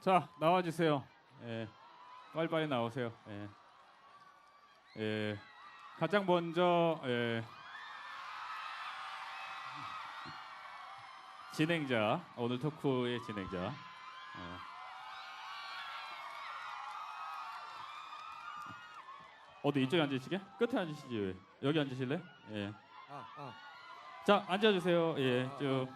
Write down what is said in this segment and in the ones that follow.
자, 나와주세요. 예, 빨리빨리 나오세요. 예, 예, 가장 먼저 진행자, 오늘 토크의 진행자. 어디 이쪽에 앉으시게? 끝에 앉으시지 왜? 여기 앉으실래? 예. 자, 앉아주세요. 예, 쭉.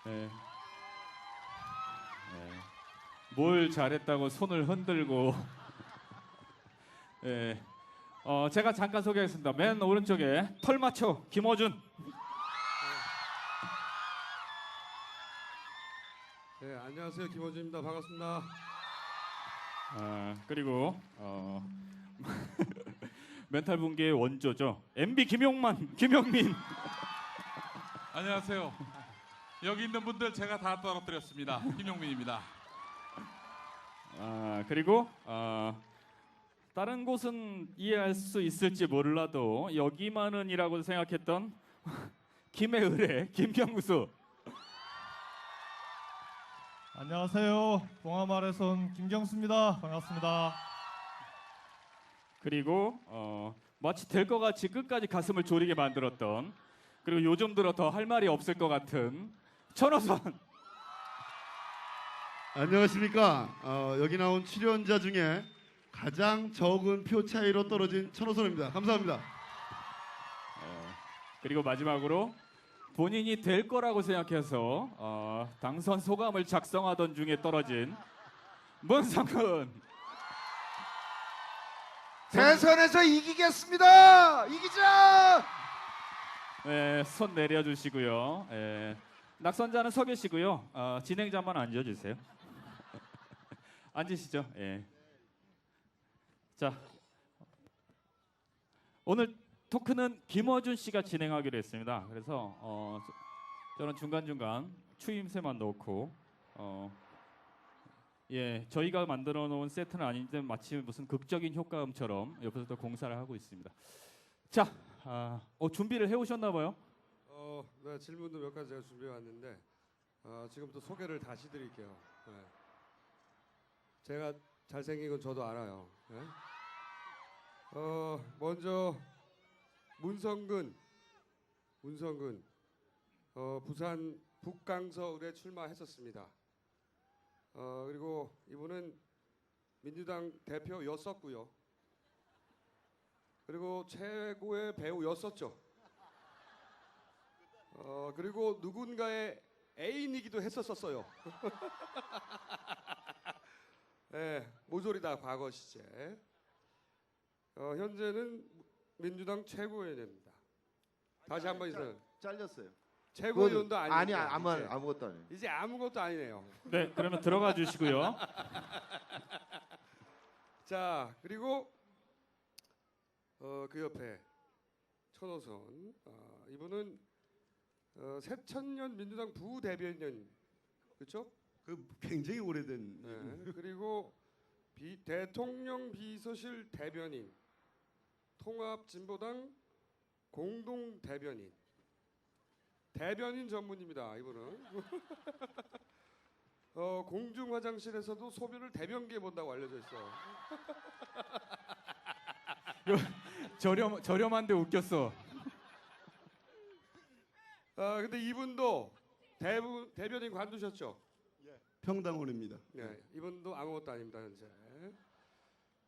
예. 뭘 잘했다고 손을 흔들고. 예. 제가 잠깐 소개하겠습니다. 맨 오른쪽에 털마초 김어준. 네, 안녕하세요. 김어준입니다. 반갑습니다. 그리고 멘탈 붕괴의 원조죠. MB 김용민. 안녕하세요. 여기 있는 분들 제가 다 떨어뜨렸습니다. 김용민입니다. 그리고 다른 곳은 이해할 수 있을지 몰라도 여기만은이라고 생각했던 김의 의뢰 김경수. 안녕하세요. 봉하마을에서 온 김경수입니다. 반갑습니다. 그리고 마치 될 것 같이 끝까지 가슴을 졸이게 만들었던, 그리고 요즘 들어 더 할 말이 없을 것 같은 천호선. 안녕하십니까. 여기 나온 출연자 중에 가장 적은 표 차이로 떨어진 천호선입니다. 감사합니다. 그리고 마지막으로 본인이 될 거라고 생각해서 당선 소감을 작성하던 중에 떨어진 문성근. 대선에서 이기겠습니다. 이기자. 네, 손 내려주시고요. 낙선자는 서 계시고요. 진행자만 앉아주세요. 앉으시죠. 예. 자, 오늘 토크는 김어준 씨가 진행하기로 했습니다. 그래서 저는 중간중간 추임새만 넣고 저희가 만들어 놓은 세트는 아닌데 마치 무슨 극적인 효과음처럼 옆에서 또 공사를 하고 있습니다. 자, 준비를 해오셨나 봐요. 네, 질문도 몇 가지 제가 준비해 왔는데 지금부터 소개를 다시 드릴게요. 네. 제가 잘생긴 건 저도 알아요. 네? 먼저 문성근 부산 북강서울에 출마했었습니다. 그리고 이분은 민주당 대표였었고요. 그리고 최고의 배우였었죠. 그리고 누군가의 애인이기도 했었어요. 네, 모조리 다 과거 시제. 현재는 민주당 최고위원입니다. 다시 한번 인사드립니다. 잘렸어요. 최고위원도 아니고 아무것도 아니에요. 이제 아무것도 아니네요. 네, 그러면 들어가 주시고요. 자, 그리고 그 옆에 천호선. 이분은 새천년 민주당 부대변인, 그렇죠? 그 굉장히 오래된. 네. 그리고 대통령 비서실 대변인, 통합진보당 공동 대변인 전문입니다. 이분은 공중 화장실에서도 소변을 대변기에 본다고 알려져 있어요. 저렴한데 웃겼어. 근데 이분도 대변인 관두셨죠? 평당원입니다. 네, 이분도 아무것도 아닙니다 현재.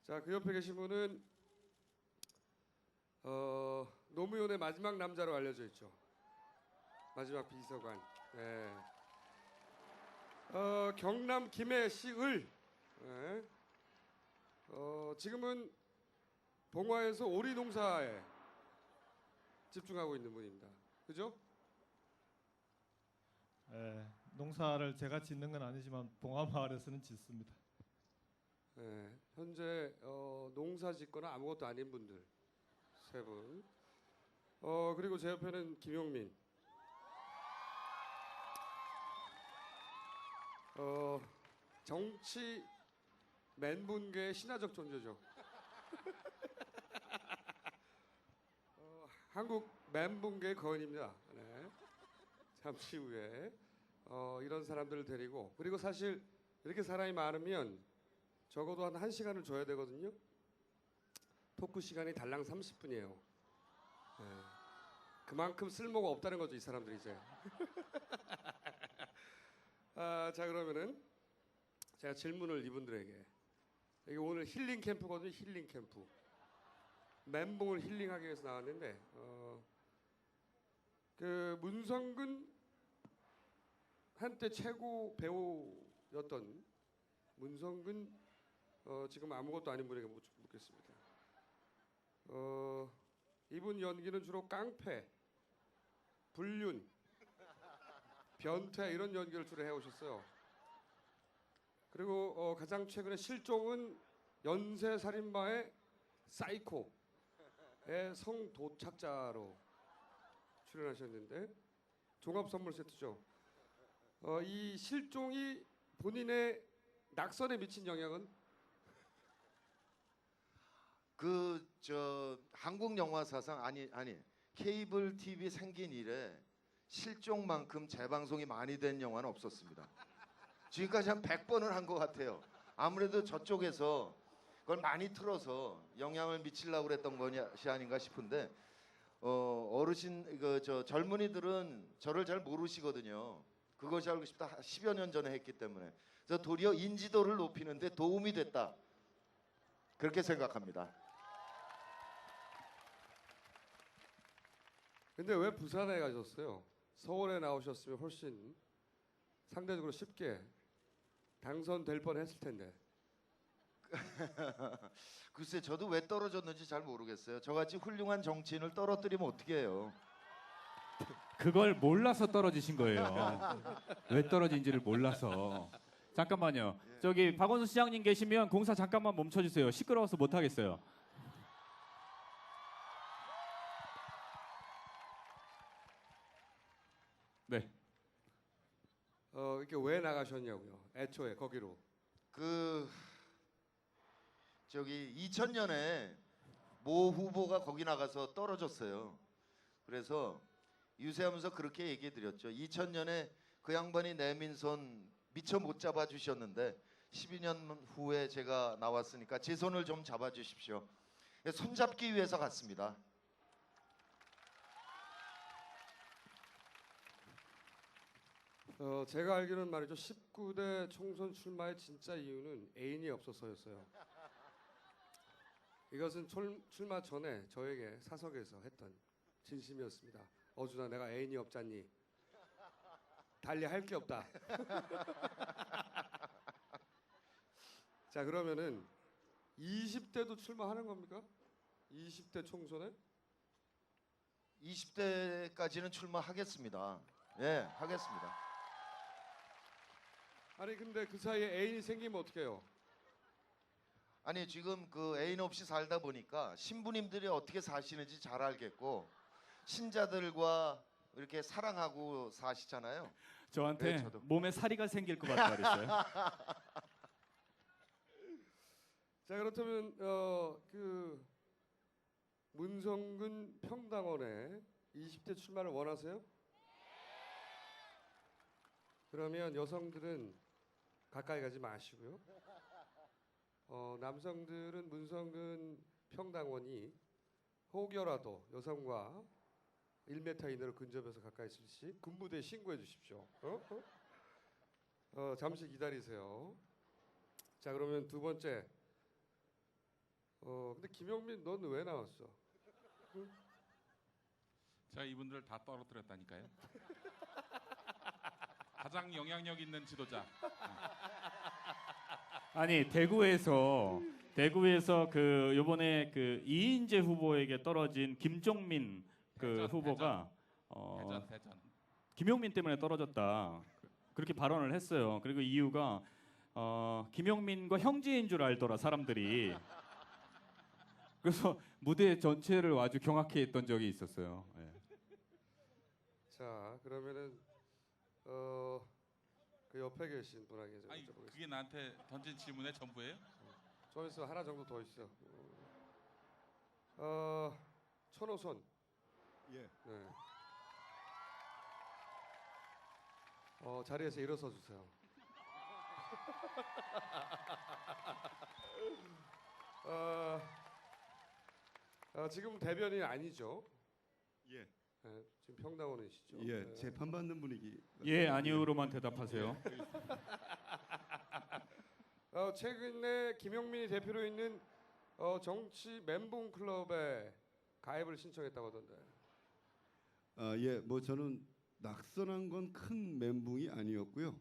자, 그 옆에 계신 분은 노무현의 마지막 남자로 알려져 있죠. 마지막 비서관. 네. 경남 김해시을. 네. 지금은 봉화에서 오리 농사에 집중하고 있는 분입니다. 그죠? 농사를 제가 짓는 건 아니지만 봉하마을에서는 짓습니다. 네, 현재 농사 짓거나 아무것도 아닌 분들 세 분. 그리고 제 옆에는 김용민. 정치 맨분계의 신화적 존재죠. 한국 멘붕계의 거인입니다. 네. 잠시 후에 이런 사람들을 데리고 그리고 사실 이렇게 사람이 많으면 적어도 한 1시간을 줘야 되거든요. 토크 시간이 달랑 30분이에요. 네. 그만큼 쓸모가 없다는 거죠, 이 사람들이 이제. 자 그러면은 제가 질문을 이분들에게 이게 오늘 힐링 캠프거든요. 힐링 캠프. 멘붕을 힐링하기 위해서 나왔는데 그 문성근 한때 최고 배우였던 문성근 지금 아무것도 아닌 분에게 묻겠습니다. 이분 연기는 주로 깡패, 불륜, 변태 이런 연기를 주로 해오셨어요. 그리고 가장 최근에 실종은 연쇄살인마의 사이코의 성도착자로 출연하셨는데 종합 선물 세트죠. 이 실종이 본인의 낙선에 미친 영향은 한국 영화 사상 아니 케이블 TV 생긴 이래 실종만큼 재방송이 많이 된 영화는 없었습니다. 지금까지 한 100번은 한 것 같아요. 아무래도 저쪽에서 그걸 많이 틀어서 영향을 미치려고 그랬던 것이 아닌가 싶은데 어르신 젊은이들은 저를 잘 모르시거든요. 그것이 알고 싶다 10여 년 전에 했기 때문에 그래서 도리어 인지도를 높이는데 도움이 됐다 그렇게 생각합니다. 근데 왜 부산에 가셨어요? 서울에 나오셨으면 훨씬 상대적으로 쉽게 당선될 뻔했을 텐데. 글쎄 저도 왜 떨어졌는지 잘 모르겠어요. 저같이 훌륭한 정치인을 떨어뜨리면 어떻게 해요? 그걸 몰라서 떨어지신 거예요. 왜 떨어진지를 몰라서. 잠깐만요. 저기 박원순 시장님 계시면 공사 잠깐만 멈춰주세요. 시끄러워서 못 하겠어요. 네. 이렇게 왜 나가셨냐고요? 애초에 거기로. 2000년에 모 후보가 거기 나가서 떨어졌어요. 그래서 유세하면서 그렇게 얘기해 드렸죠. 2000년에 그 양반이 내민 손 미처 못 잡아 주셨는데 12년 후에 제가 나왔으니까 제 손을 좀 잡아 주십시오. 손 잡기 위해서 갔습니다. 제가 알기로는 말이죠. 19대 총선 출마의 진짜 이유는 애인이 없어서였어요. 이것은 출마 전에 저에게 사석에서 했던 진심이었습니다. 어준아 내가 애인이 없잖니. 달리 할 게 없다. 자 그러면은 20대도 출마하는 겁니까? 20대 총선에? 20대까지는 출마하겠습니다. 예, 하겠습니다. 아니 근데 그 사이에 애인이 생기면 어떡해요? 아니 지금 그 애인 없이 살다 보니까 신부님들이 어떻게 사시는지 잘 알겠고 신자들과 이렇게 사랑하고 사시잖아요. 저한테 네, 저도. 몸에 사리가 생길 것 같다 그랬어요. 자 그렇다면 그 문성근 평당원의 20대 출마를 원하세요? 그러면 여성들은 가까이 가지 마시고요. 남성들은 문성근 평당원이 혹여라도 여성과 1m 이내로 근접해서 가까이 있을 시 군부대에 신고해 주십시오. 잠시 기다리세요. 자 그러면 두 번째. 근데 김영민 넌 왜 나왔어? 제가 이분들 다 떨어뜨렸다니까요. 가장 영향력 있는 지도자. 아니 대구에서 그 요번에 그 이인재 후보에게 떨어진 김종민 그 대전, 후보가 대전. 김용민 때문에 떨어졌다 그렇게 발언을 했어요. 그리고 이유가 김용민과 형제인 줄 알더라 사람들이. 그래서 무대 전체를 아주 경악해 했던 적이 있었어요. 예. 자 그러면은 그 옆에 계신 분에게 좀 아니 여쭤보겠습니다. 그게 나한테 던진 질문의 전부예요? 좀 있으면 하나 정도 더 있어. 천호선 예. 네. 자리에서 일어서 주세요. 지금 대변인 아니죠? 예. 네, 지금 평당원이시죠? 예. 네. 재판받는 분위기. 예, 아니요로만 대답하세요. 최근에 김용민이 대표로 있는 정치 멘붕 클럽에 가입을 신청했다고 하던데. 예. 뭐 저는 낙선한 건 큰 멘붕이 아니었고요.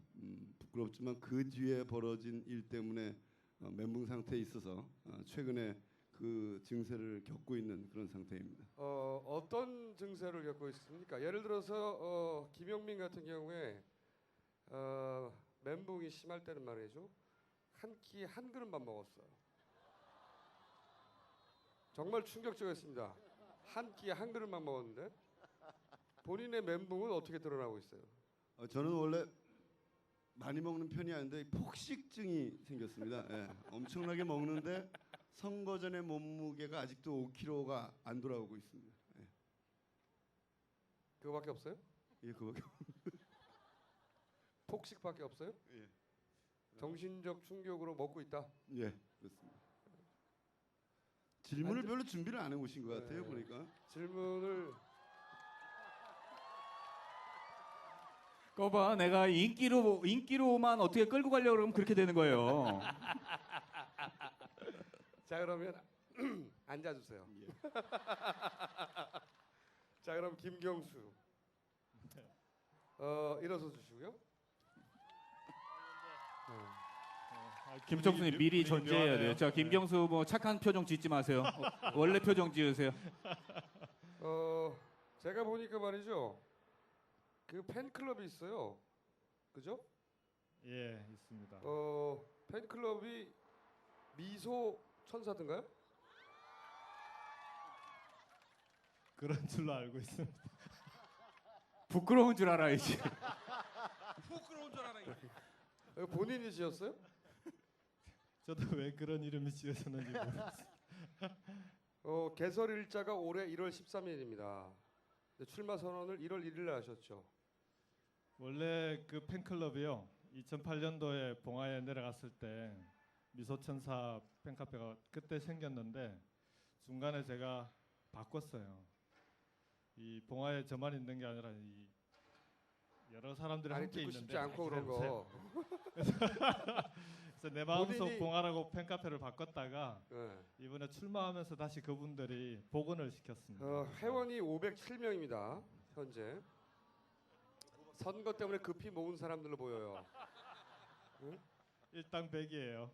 부끄럽지만 그 뒤에 벌어진 일 때문에 멘붕 상태에 있어서 최근에 그 증세를 겪고 있는 그런 상태입니다. 어떤 증세를 겪고 있습니까? 예를 들어서 김용민 같은 경우에 멘붕이 심할 때는 말이죠. 한 끼에 한 그릇만 먹었어요. 정말 충격적이었습니다. 한 끼에 한 그릇만 먹었는데 본인의 멘붕은 어떻게 드러나고 있어요? 저는 원래 많이 먹는 편이 아닌데 폭식증이 생겼습니다. 예. 엄청나게 먹는데 선거 전에 몸무게가 아직도 5kg가 안 돌아오고 있습니다. 예. 그거밖에 없어요? 예, 그거밖에. 폭식밖에 없어요? 예. 정신적 충격으로 먹고 있다. 예, 그렇습니다. 질문을 별로 준비를 안 해오신 것 같아요, 네. 보니까. 질문을 거봐, 내가 인기로만 어떻게 끌고 가려고 그러면 그렇게 되는 거예요. 자 그러면 앉아주세요. 예. 자 그럼 김경수 일어서 주시고요. 김정수님 미리 전제해야 돼요. 자, 김경수 뭐 착한 표정 짓지 마세요. 원래 표정 지으세요. 제가 보니까 말이죠. 그 팬클럽이 있어요. 그죠? 예, 있습니다. 팬클럽이 미소 천사든가요? 그런 줄로 알고 있습니다. 부끄러운 줄 알아야지. 부끄러운 줄 알아. 본인이 지었어요? 저도 왜 그런 이름이 지어졌는지 모르겠어요. 개설 일자가 올해 1월 13일입니다. 출마 선언을 1월 1일에 하셨죠. 원래 그 팬클럽이요. 2008년도에 봉화에 내려갔을 때 미소천사 팬카페가 그때 생겼는데 중간에 제가 바꿨어요. 이 봉화에 저만 있는 게 아니라 이 여러 사람들이 아니 함께 듣고 있는데 싶지 않고 그런 거. 그래서 내 마음속 본인이- 봉화라고 팬카페를 바꿨다가 네. 이번에 출마하면서 다시 그분들이 복원을 시켰습니다. 회원이 507명입니다. 현재 선거 때문에 급히 모은 사람들로 보여요. 일당백이에요.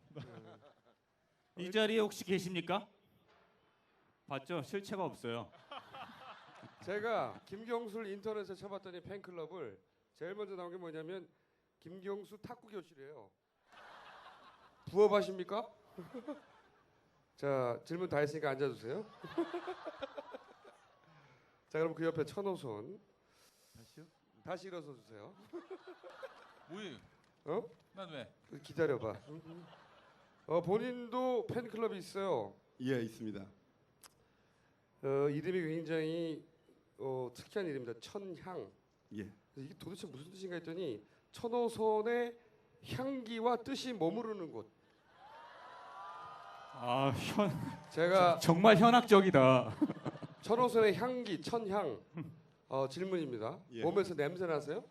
이 자리에 혹시 계십니까? 봤죠? 실체가 없어요. 제가 김경수를 인터넷에 쳐봤더니 팬클럽을 제일 먼저 나온 게 뭐냐면 김경수 탁구 교실이에요. 부업하십니까? 자 질문 다 했으니까 앉아주세요. 자 그럼 그 옆에 천호손 다시요? 다시 일어서 주세요. 뭐예요? 어? 난 왜? 기다려봐. 본인도 팬클럽이 있어요. 예, 있습니다. 이름이 굉장히 특이한 이름입니다. 천향. 예. 이게 도대체 무슨 뜻인가 했더니 천호선의 향기와 뜻이 머무르는 곳. 아, 제가 정말 현학적이다. 천호선의 향기, 천향 질문입니다. 예. 몸에서 냄새 나세요?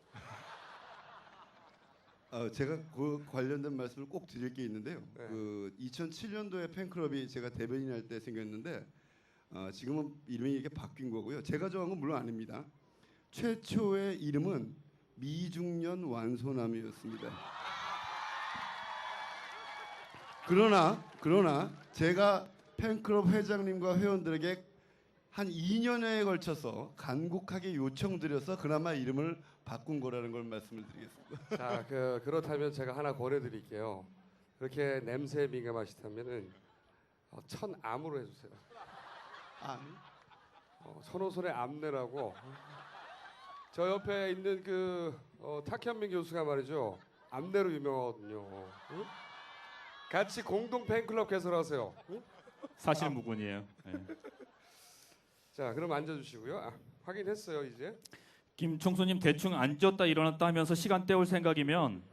제가 그 관련된 말씀을 꼭 드릴 게 있는데요. 네. 그 2007년도에 팬클럽이 제가 대변인할 때 생겼는데 지금은 이름이 이렇게 바뀐 거고요. 제가 정한 건 물론 아닙니다. 최초의 이름은 미중년 완소남이었습니다. 그러나 제가 팬클럽 회장님과 회원들에게 한 2년여에 걸쳐서 간곡하게 요청드려서 그나마 이름을 바꾼 거라는 걸 말씀을 드리겠습니다. 자, 그렇다면 제가 하나 권해드릴게요. 그렇게 냄새에 민감하시다면은 천암으로 해주세요. 천호선의 암내라고. 저 옆에 있는 탁현민 교수가 말이죠. 암내로 유명하거든요. 응? 같이 공동 팬클럽 개설하세요. 응? 사실 무근이에요. 네. 자, 그럼 앉아주시고요. 확인했어요 이제. 김총수님 대충 앉았다 일어났다 하면서 시간 때울 생각이면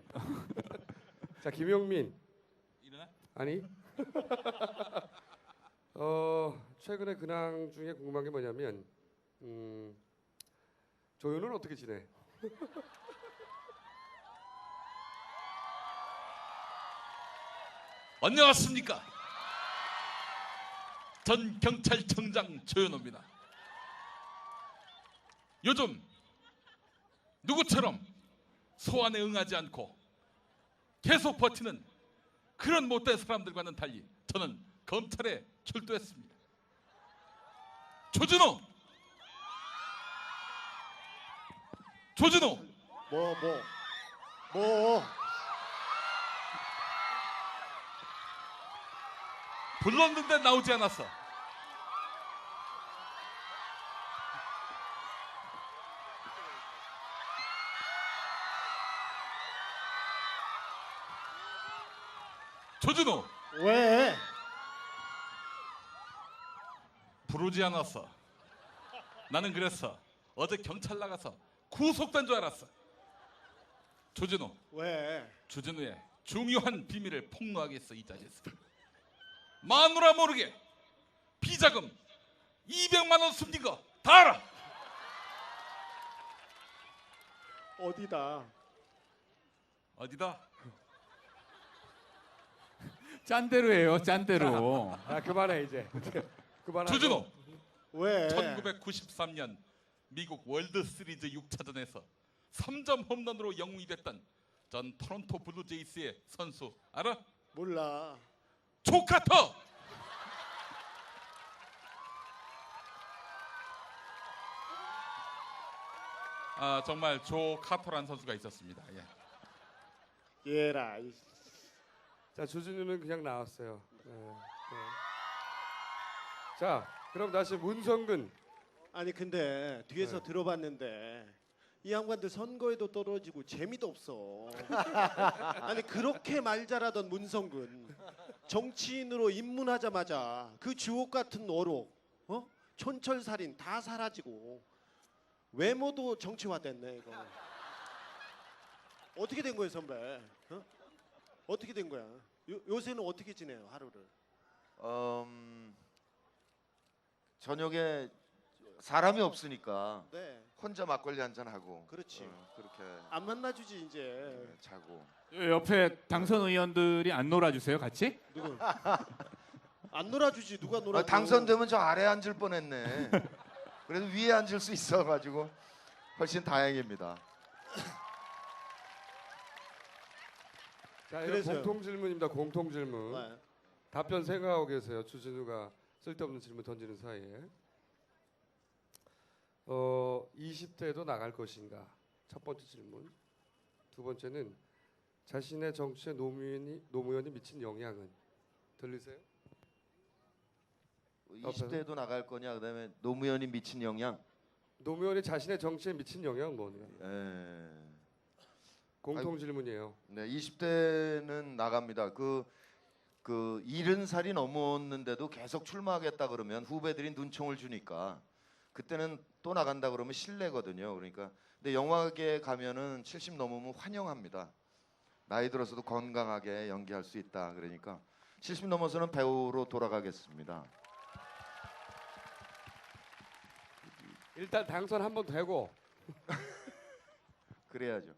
자 김용민. 일어나? 아니. 최근에 근황 중에 궁금한 게 뭐냐면 조윤은 어떻게 지내? 안녕하십니까. 전 경찰청장 조현호입니다. 요즘 누구처럼 소환에 응하지 않고 계속 버티는 그런 못된 사람들과는 달리 저는 검찰에 출두했습니다. 조준호! 조준호! 뭐? 불렀는데 나오지 않았어. 조준호! 왜? 부르지 않았어. 나는 그랬어. 어제 경찰 나가서 구속된 줄 알았어. 조준호, 왜? 조준호의 중요한 비밀을 폭로하겠어. 이 자리에서 마누라 모르게 비자금 200만 원 숨긴 거 다 알아. 어디다? 어디다? 짠대로예요, 짠대로. 아 그만해 이제. 그만하고. 조준호, 왜? 1993년 미국 월드 시리즈 6차전에서 3점 홈런으로 영웅이 됐던 전 토론토 블루제이스의 선수 알아? 몰라. 조 카터. 아 정말 조 카터란 선수가 있었습니다. 예. 얘라. 자 조준우는 그냥 나왔어요. 네, 네. 자 그럼 다시 문성근. 아니 근데 뒤에서 네. 들어봤는데 이 양반들 선거에도 떨어지고 재미도 없어. 아니 그렇게 말 잘하던 문성근 정치인으로 입문하자마자 그 주옥 같은 어록, 촌철살인 다 사라지고 외모도 정치화됐네 이거. 어떻게 된 거예요 선배? 어떻게 된 거야? 요새는 어떻게 지내요 하루를? 저녁에 사람이 없으니까 네, 혼자 막걸리 한잔 하고. 그렇지. 그렇게 안 만나주지 이제. 자고. 옆에 당선 의원들이 안 놀아주세요, 같이? 누구? 안 놀아주지 누가 놀아? 당선되면 저 아래 앉을 뻔했네. 그래도 위에 앉을 수 있어가지고 훨씬 다행입니다. 자 이거 그래서요. 공통 질문입니다. 공통 질문. 네. 답변 생각하고 계세요. 주진우가 쓸데없는 질문 던지는 사이에. 20대에도 나갈 것인가? 첫 번째 질문. 두 번째는 자신의 정치에 노무현이 미친 영향은? 들리세요? 20대에도 나갈 거냐, 그다음에 노무현이 미친 영향. 노무현이 자신의 정치에 미친 영향은 뭐냐? 예. 공통 질문이에요. 네, 20대는 나갑니다. 그 70살이 넘었는데도 계속 출마하겠다 그러면 후배들이 눈총을 주니까 그때는 또 나간다 그러면 실례거든요. 그러니까 근데 영화계에 가면은 70 넘으면 환영합니다. 나이 들어서도 건강하게 연기할 수 있다. 그러니까 70 넘어서는 배우로 돌아가겠습니다. 일단 당선 한번 되고 그래야죠.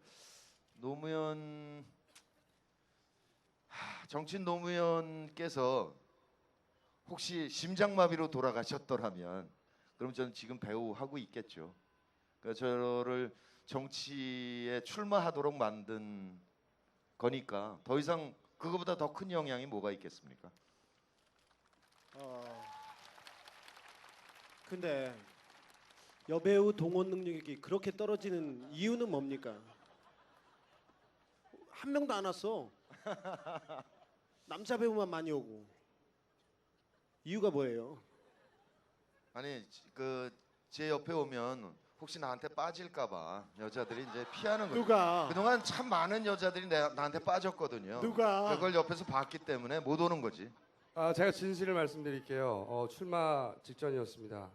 정치인 노무현께서 혹시 심장마비로 돌아가셨더라면 그럼 저는 지금 배우 하고 있겠죠. 그러니까 저를 정치에 출마하도록 만든 거니까 더 이상 그거보다 더 큰 영향이 뭐가 있겠습니까? 근데 여배우 동원 능력이 그렇게 떨어지는 이유는 뭡니까? 한 명도 안 왔어. 남자 배우만 많이 오고. 이유가 뭐예요? 아니 제 옆에 오면 혹시 나한테 빠질까봐 여자들이 이제 피하는 거예요. 누가? 그동안 참 많은 여자들이 나한테 빠졌거든요. 누가? 그걸 옆에서 봤기 때문에 못 오는 거지. 제가 진실을 말씀드릴게요. 출마 직전이었습니다.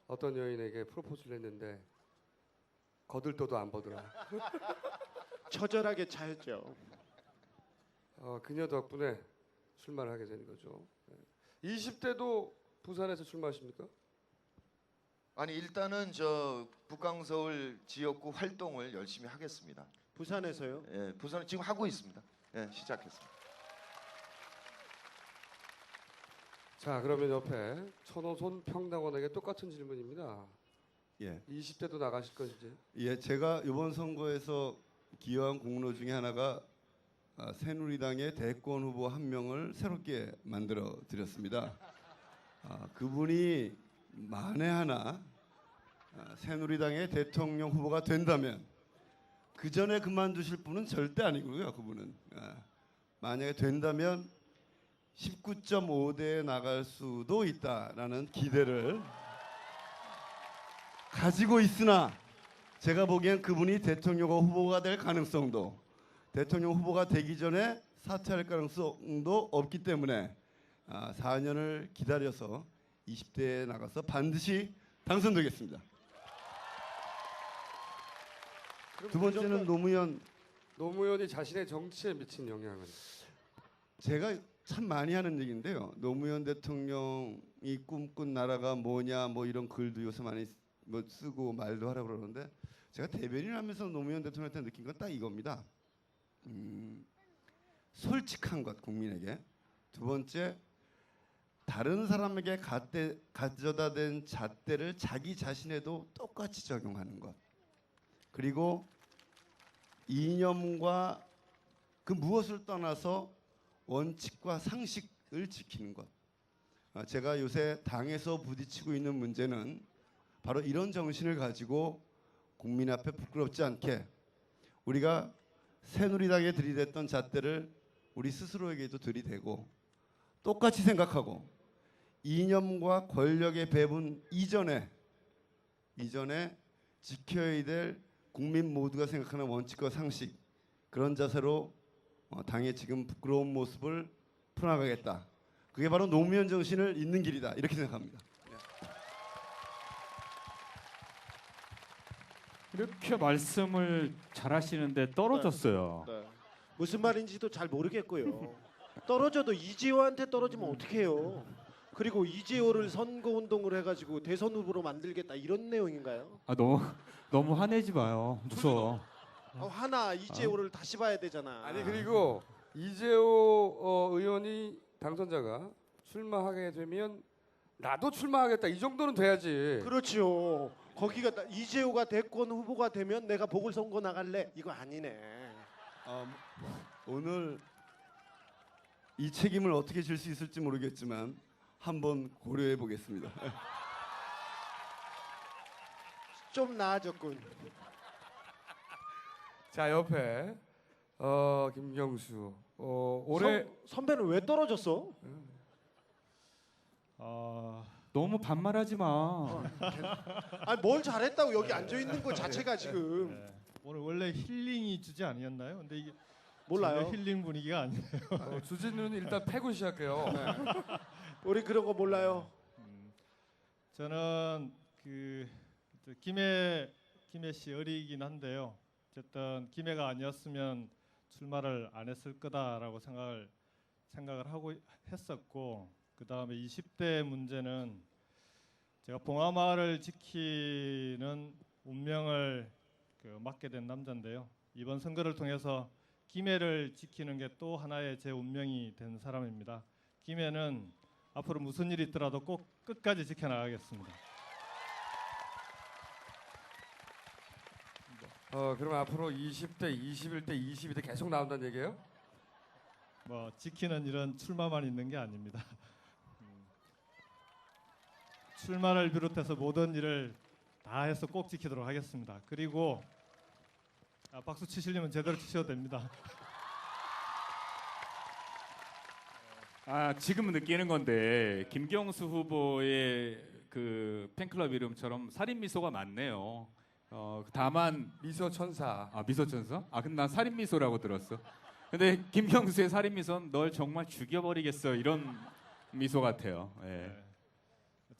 어떤 여인에게 프로포즈를 했는데 거들떠도 안 보더라. 처절하게 차였죠. 그녀 덕분에 출마를 하게 된 거죠. 20대도 부산에서 출마하십니까? 아니 일단은 저 북강서울 지역구 활동을 열심히 하겠습니다. 부산에서요? 예, 부산 지금 하고 있습니다. 예, 시작했습니다. 자, 그러면 옆에 천호손 평당원에게 똑같은 질문입니다. 예, 20대도 나가실 것인지. 예, 제가 이번 선거에서 기여한 공로 중에 하나가 새누리당의 대권 후보 한 명을 새롭게 만들어 드렸습니다. 그분이 만에 하나 새누리당의 대통령 후보가 된다면 그 전에 그만두실 분은 절대 아니고요. 그분은 만약에 된다면 19.5대에 나갈 수도 있다라는 기대를 가지고 있으나 제가 보기엔 그분이 대통령 후보가 될 가능성도 대통령 후보가 되기 전에 사퇴할 가능성도 없기 때문에 4년을 기다려서 20대에 나가서 반드시 당선되겠습니다. 두 번째는 노무현이 자신의 정치에 미친 영향은? 제가 참 많이 하는 얘기인데요. 노무현 대통령이 꿈꾼 나라가 뭐냐 뭐 이런 글도 요새 많이 뭐 쓰고 말도 하라고 그러는데 제가 대변인하면서 노무현 대통령한테 느낀 건 딱 이겁니다. 솔직한 것 국민에게. 두 번째, 다른 사람에게 가져다 댄 잣대를 자기 자신에도 똑같이 적용하는 것. 그리고 이념과 그 무엇을 떠나서 원칙과 상식을 지키는 것. 제가 요새 당에서 부딪히고 있는 문제는 바로 이런 정신을 가지고 국민 앞에 부끄럽지 않게 우리가 새누리당에 들이댔던 잣대를 우리 스스로에게도 들이대고 똑같이 생각하고 이념과 권력의 배분 이전에 지켜야 될 국민 모두가 생각하는 원칙과 상식 그런 자세로 당의 지금 부끄러운 모습을 풀어나가겠다. 그게 바로 노무현 정신을 잇는 길이다. 이렇게 생각합니다. 이렇게 말씀을 잘하시는데 떨어졌어요. 네. 무슨 말인지도 잘 모르겠고요. 떨어져도 이재호한테 떨어지면 어떡해요? 그리고 이재호를 선거 운동을 해가지고 대선 후보로 만들겠다 이런 내용인가요? 너무 화내지 마요. 무서워. 하나 이재호를 다시 봐야 되잖아. 아니 그리고 이재호 의원이 당선자가 출마하게 되면 나도 출마하겠다 이 정도는 돼야지. 그렇죠. 거기가 이재호가 대권 후보가 되면 내가 보궐선거 나갈래? 이거 아니네. 오늘 이 책임을 어떻게 질 수 있을지 모르겠지만 한번 고려해 보겠습니다. 좀 나아졌군. 자 옆에 김경수 올해 선배는 왜 떨어졌어? 너무 반말하지 마. 아니 뭘 잘했다고 여기 앉아 있는 거 자체가 지금. 네. 오늘 원래 힐링이 주제 아니었나요? 근데 이게 몰라요. 전혀 힐링 분위기가 아니에요. 주진우는 일단 패고 시작해요. 우리 그런 거 몰라요. 저는 그 김해 씨 어리긴 한데요. 어쨌든 김해가 아니었으면 출마를 안 했을 거다라고 생각을 하고 했었고, 그 다음에 20대 문제는 제가 봉하마을을 지키는 운명을 맡게 된 남자인데요. 이번 선거를 통해서 김해를 지키는 게 또 하나의 제 운명이 된 사람입니다. 김해는 앞으로 무슨 일이 있더라도 꼭 끝까지 지켜나가겠습니다. 그럼 앞으로 20대, 21대, 22대 계속 나온다는 얘기예요? 뭐 지키는 일은 출마만 있는 게 아닙니다. 출마를 비롯해서 모든 일을 다 해서 꼭 지키도록 하겠습니다. 그리고 박수 치시려면 제대로 치셔도 됩니다. 지금 느끼는 건데 김경수 후보의 그 팬클럽 이름처럼 살인 미소가 많네요. 다만 미소 천사. 미소 천사? 근데 난 살인 미소라고 들었어. 근데 김경수의 살인 미소는 널 정말 죽여버리겠어 이런 미소 같아요. 예.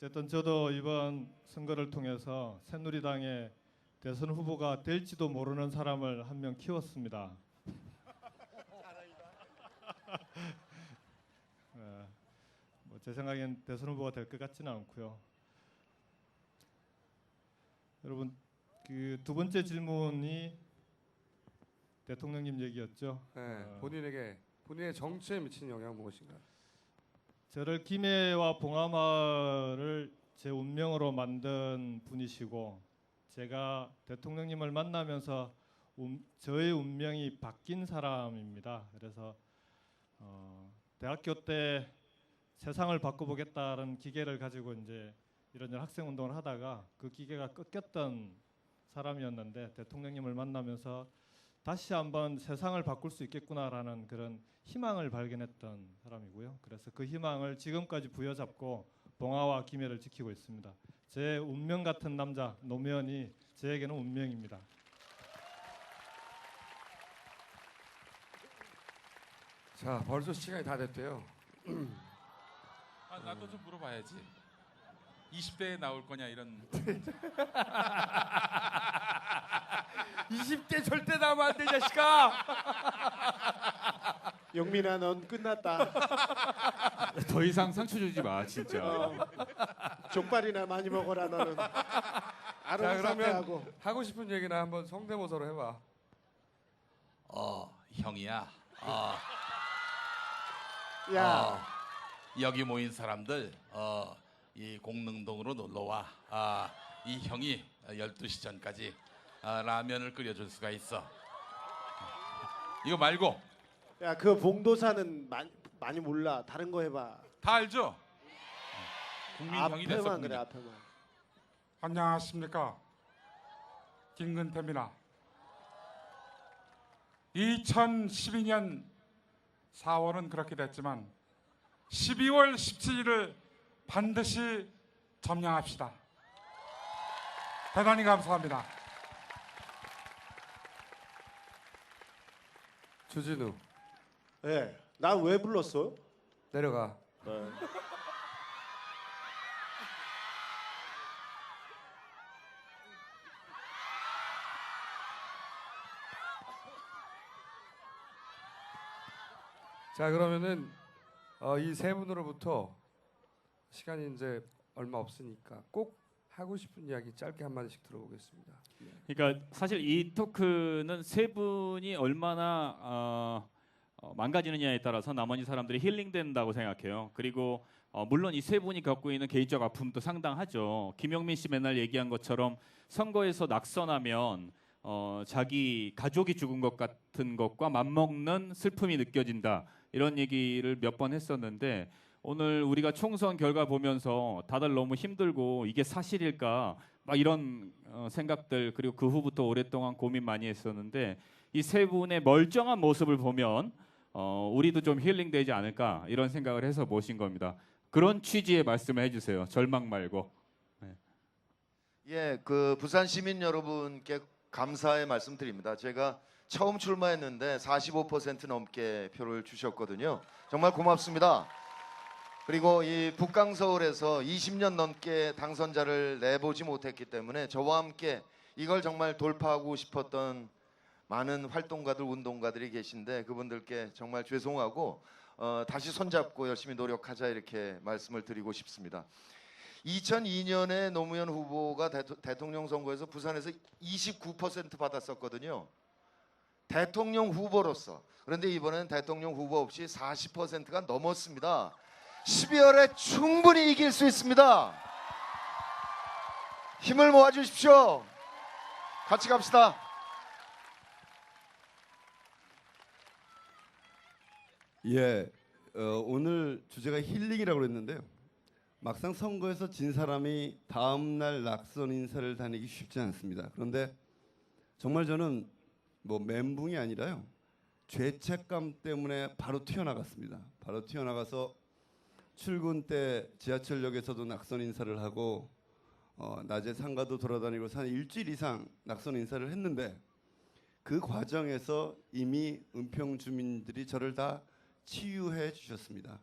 어쨌든 저도 이번 선거를 통해서 새누리당의 대선 후보가 될지도 모르는 사람을 한 명 키웠습니다. 제 생각엔 대선 후보가 될 것 같지는 않고요. 여러분, 그 두 번째 질문이 대통령님 얘기였죠. 네, 본인의 정치에 미치는 영향은 무엇인가? 저를 김해와 봉하마를 제 운명으로 만든 분이시고, 제가 대통령님을 만나면서 저의 운명이 바뀐 사람입니다. 그래서 대학교 때 세상을 바꿔보겠다는 기계를 가지고 이제 이런 학생 운동을 하다가 그 기계가 꺾였던 사람이었는데, 대통령님을 만나면서 다시 한번 세상을 바꿀 수 있겠구나라는 그런 희망을 발견했던 사람이고요. 그래서 그 희망을 지금까지 부여잡고 봉화와 김해를 지키고 있습니다. 제 운명 같은 남자 노무현이 저에게는 운명입니다. 자, 벌써 시간이 다 됐대요. 아, 나도 좀 물어봐야지. 20대에 나올 거냐 이런. 20대 절대 나오면 안 돼, 자식아. 영민아, 넌 끝났다. 더 이상 상처 주지 마, 진짜. 족발이나 많이 먹어라 너는. 자, 알아서 그러면 사퇴하고. 하고 싶은 얘기나 한번 성대모사로 해봐. 형이야. 야, 여기 모인 사람들 이 공릉동으로 놀러 와. 이 형이 12시 전까지 라면을 끓여줄 수가 있어. 이거 말고 야, 그 봉도사는 많이 몰라. 다른 거 해봐. 다 알죠? 국민 형이 됐어. 앞에만 국민. 그래, 앞에만. 안녕하십니까, 김근태입니다. 2012년 4월은 그렇게 됐지만 12월 17일을 반드시 점령합시다. 대단히 감사합니다. 주진우, 예. 나 왜 불렀어? 내려가. 네. 자, 그러면은 이 세 분으로부터 시간이 이제 얼마 없으니까 꼭 하고 싶은 이야기 짧게 한 마디씩 들어보겠습니다. 그러니까 사실 이 토크는 세 분이 얼마나 망가지느냐에 따라서 나머지 사람들이 힐링된다고 생각해요. 그리고 물론 이 세 분이 겪고 있는 개인적 아픔도 상당하죠. 김영민 씨 맨날 얘기한 것처럼 선거에서 낙선하면 자기 가족이 죽은 것 같은 것과 맞먹는 슬픔이 느껴진다. 이런 얘기를 몇 번 했었는데, 오늘 우리가 총선 결과 보면서 다들 너무 힘들고 이게 사실일까 막 이런 생각들, 그리고 그 후부터 오랫동안 고민 많이 했었는데, 이 세 분의 멀쩡한 모습을 보면 우리도 좀 힐링되지 않을까 이런 생각을 해서 모신 겁니다. 그런 취지의 말씀을 해주세요. 절망 말고. 예, 그 부산 시민 여러분께 감사의 말씀드립니다. 제가 처음 출마했는데 45% 넘게 표를 주셨거든요. 정말 고맙습니다. 그리고 이 북강서울에서 20년 넘게 당선자를 내보지 못했기 때문에 저와 함께 이걸 정말 돌파하고 싶었던 많은 활동가들, 운동가들이 계신데 그분들께 정말 죄송하고 다시 손잡고 열심히 노력하자 이렇게 말씀을 드리고 싶습니다. 2002년에 노무현 후보가 대통령 선거에서 부산에서 29% 받았었거든요. 대통령 후보로서. 그런데 이번엔 대통령 후보 없이 40%가 넘었습니다. 12월에 충분히 이길 수 있습니다. 힘을 모아주십시오. 같이 갑시다. 예, 오늘 주제가 힐링이라고 그랬는데요. 막상 선거에서 진 사람이 다음 날 낙선 인사를 다니기 쉽지 않습니다. 그런데 정말 저는 뭐 멘붕이 아니라요, 죄책감 때문에 바로 튀어나갔습니다. 바로 튀어나가서 출근 때 지하철역에서도 낙선 인사를 하고 낮에 상가도 돌아다니고 한 일주일 이상 낙선 인사를 했는데, 그 과정에서 이미 은평 주민들이 저를 다 치유해 주셨습니다.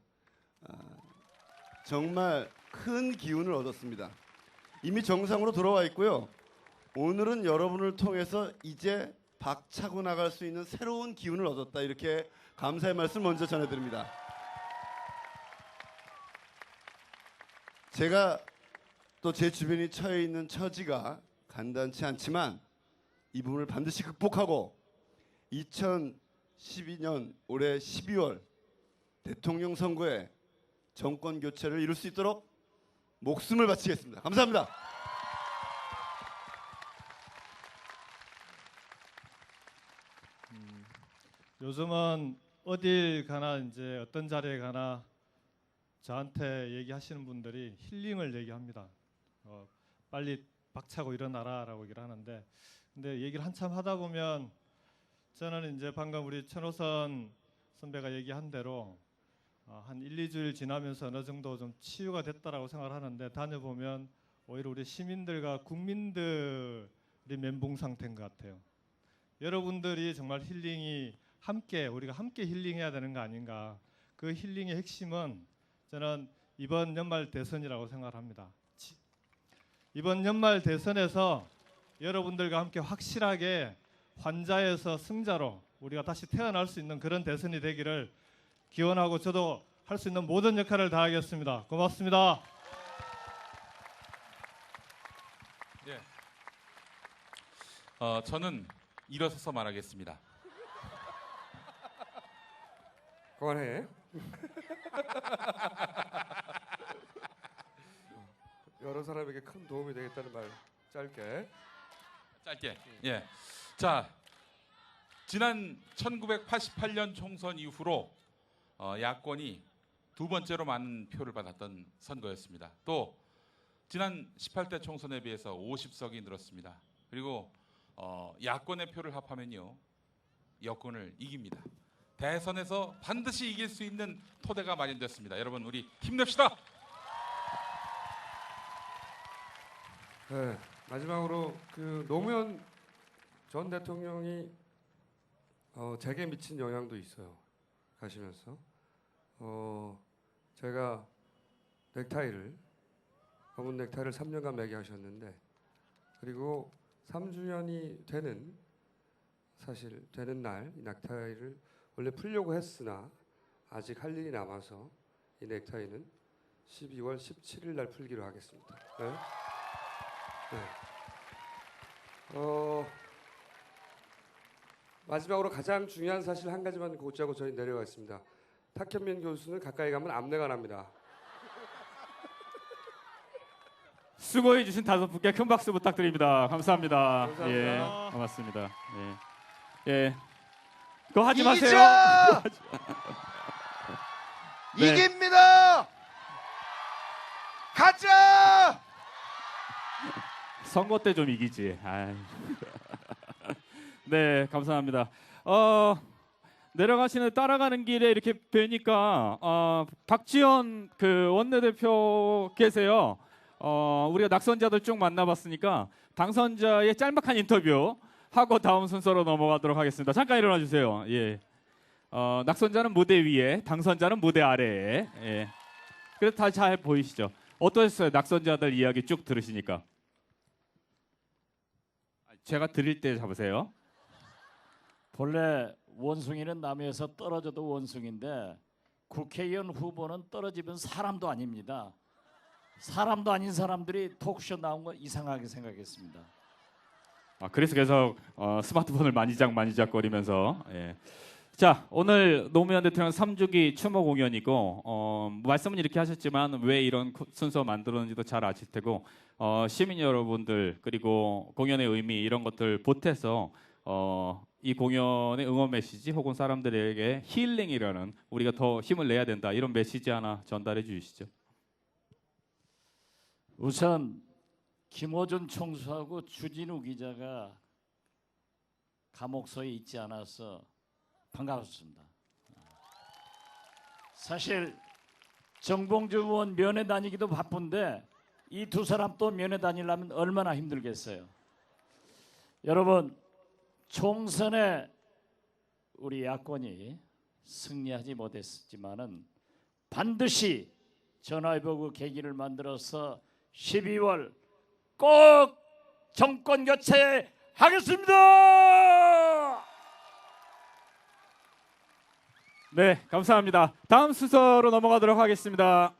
정말 큰 기운을 얻었습니다. 이미 정상으로 돌아와 있고요. 오늘은 여러분을 통해서 이제 박차고 나갈 수 있는 새로운 기운을 얻었다. 이렇게 감사의 말씀 먼저 전해드립니다. 제가 또 제 주변이 처해 있는 처지가 간단치 않지만 이 부분을 반드시 극복하고 2012년 올해 12월 대통령 선거에 정권 교체를 이룰 수 있도록 목숨을 바치겠습니다. 감사합니다. 요즘은 어딜 가나 이제 어떤 자리에 가나 저한테 얘기하시는 분들이 힐링을 얘기합니다. 빨리 박차고 일어나라라고 얘기를 하는데, 근데 얘기를 한참 하다 보면 저는 이제 방금 우리 천호선 선배가 얘기한 대로 한 1, 2주일 지나면서 어느 정도 좀 치유가 됐다라고 생각을 하는데, 다녀보면 오히려 우리 시민들과 국민들이 멘붕 상태인 것 같아요. 여러분들이 정말 힐링이 함께, 우리가 함께 힐링해야 되는 거 아닌가. 그 힐링의 핵심은 저는 이번 연말 대선이라고 생각을 합니다. 이번 연말 대선에서 여러분들과 함께 확실하게 환자에서 승자로 우리가 다시 태어날 수 있는 그런 대선이 되기를 기원하고, 저도 할 수 있는 모든 역할을 다하겠습니다. 고맙습니다. 예. 저는 일어서서 말하겠습니다. 그만해. 여러 사람에게 큰 도움이 되겠다는 말 짧게. 예. 자, 지난 1988년 총선 이후로 야권이 두 번째로 많은 표를 받았던 선거였습니다. 또 지난 18대 총선에 비해서 50석이 늘었습니다. 그리고 야권의 표를 합하면요, 여권을 이깁니다. 대선에서 반드시 이길 수 있는 토대가 마련됐습니다. 여러분, 우리 힘냅시다. 네, 마지막으로 그 노무현 전 대통령이 제게 미친 영향도 있어요. 가시면서 제가 검은 넥타이를 3년간 매게 하셨는데, 그리고 3주년이 되는 날 이 넥타이를 원래 풀려고 했으나 아직 할 일이 남아서 이 넥타이는 12월 17일 날 풀기로 하겠습니다. 네. 마지막으로 가장 중요한 사실 한 가지만 고치고 저희 내려가겠습니다. 탁현민 교수는 가까이 가면 암내가 납니다. 수고해 주신 5분께 큰 박수 부탁드립니다. 감사합니다. 감사합니다. 예, 고맙습니다. 예. 예. 그거 하지 마세요. 이기자! 네. 이깁니다! 가자! 선거 때 좀 이기지. 아이. 네, 감사합니다. 내려가시는 따라가는 길에 이렇게 뵈니까 박지원 그 원내대표 계세요. 우리가 낙선자들 쭉 만나봤으니까 당선자의 짤막한 인터뷰 하고 다음 순서로 넘어가도록 하겠습니다. 잠깐 일어나 주세요. 예. 낙선자는 무대 위에, 당선자는 무대 아래에. 예. 그래서 다 잘 보이시죠? 어떠셨어요? 낙선자들 이야기 쭉 들으시니까. 제가 드릴 때 잡으세요. 본래 원숭이는 나무에서 떨어져도 원숭인데 국회의원 후보는 떨어지면 사람도 아닙니다. 사람도 아닌 사람들이 토크쇼 나온 거 이상하게 생각했습니다. 그래서 계속 스마트폰을 만지작거리면서. 예. 자, 오늘 노무현 대통령 3주기 추모 공연이고 말씀은 이렇게 하셨지만 왜 이런 순서 만들었는지도 잘 아실 테고 시민 여러분들 그리고 공연의 의미 이런 것들 보태서 이 공연의 응원 메시지 혹은 사람들에게 힐링이라는 우리가 더 힘을 내야 된다 이런 메시지 하나 전달해 주시죠. 우선 김어준 총수하고 주진우 기자가 감옥소에 있지 않아서 반갑습니다. 사실 정봉주 의원 면회 다니기도 바쁜데 이 두 사람 또 면회 다니려면 얼마나 힘들겠어요. 여러분, 총선에 우리 야권이 승리하지 못했지만은 반드시 전화위복의 계기를 만들어서 12월 꼭 정권 교체하겠습니다. 네, 감사합니다. 다음 순서로 넘어가도록 하겠습니다.